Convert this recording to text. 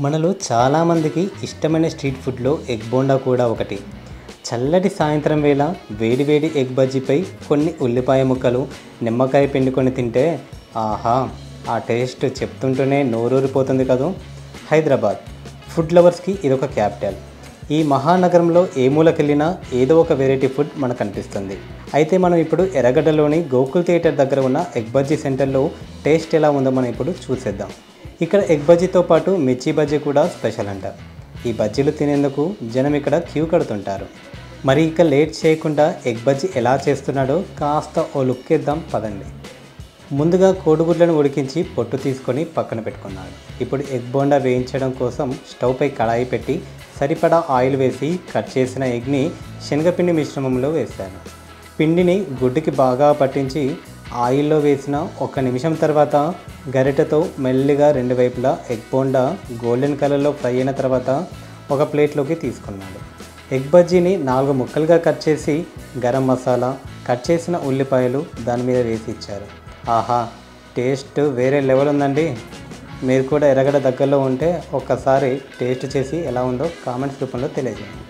మనలో చాలామందికి ఇష్టమైన స్ట్రీట్ ఫుడ్లో ఎగ్ బోండా కూడా ఒకటి. చల్లటి సాయంత్రం వేళ వేడివేడి ఎగ్ బజ్జీపై కొన్ని ఉల్లిపాయ ముక్కలు, నిమ్మకాయ పిండుకొని తింటే ఆహా, ఆ టేస్ట్ చెప్తుంటూనే నోరూరిపోతుంది కదూ. హైదరాబాద్ ఫుడ్ లవర్స్కి ఇదొక క్యాపిటల్. ఈ మహానగరంలో ఏ మూలకెళ్ళినా ఏదో ఒక వెరైటీ ఫుడ్ మనకు కనిపిస్తుంది. అయితే మనం ఇప్పుడు ఎర్రగడ్డలోని గోకుల్ థియేటర్ దగ్గర ఉన్న ఎగ్ బజ్జీ సెంటర్లో టేస్ట్ ఎలా ఉందో మనం ఇప్పుడు చూసేద్దాం. ఇక్కడ ఎగ్ బజ్జీతో పాటు మిర్చి బజ్జీ కూడా స్పెషల్ అంట. ఈ బజ్జీలు తినేందుకు జనం ఇక్కడ క్యూ కడుతుంటారు. మరి ఇక లేట్ చేయకుండా ఎగ్ బజ్జీ ఎలా చేస్తున్నాడో కాస్త ఓ లుక్ ఇద్దాం పదండి. ముందుగా కోడిగుడ్లను ఉడికించి పొట్టు తీసుకొని పక్కన పెట్టుకున్నాడు. ఇప్పుడు ఎగ్ బోండా వేయించడం కోసం స్టవ్పై కళాయి పెట్టి సరిపడా ఆయిల్ వేసి కట్ చేసిన ఎగ్ని శనగపిండి మిశ్రమంలో వేశాను. పిండిని గుడ్డుకి బాగా పట్టించి ఆయిల్లో వేసిన 1 నిమిషం తర్వాత గరిటెతో మెల్లిగా 2 వైపులా ఎగ్ బోండా గోల్డెన్ కలర్లో ఫ్రై అయిన తర్వాత ఒక ప్లేట్లోకి తీసుకున్నాడు. ఎగ్ బజ్జీని 4 ముక్కలుగా కట్ చేసి గరం మసాలా, కట్ చేసిన ఉల్లిపాయలు దాని మీద వేసి ఇచ్చారు. ఆహా, టేస్ట్ వేరే లెవెల్ ఉందండి. మీరు కూడా ఎర్రగడ్డ దగ్గరలో ఉంటే ఒక్కసారి టేస్ట్ చేసి ఎలా ఉందో కామెంట్స్ రూపంలో తెలియజేయండి.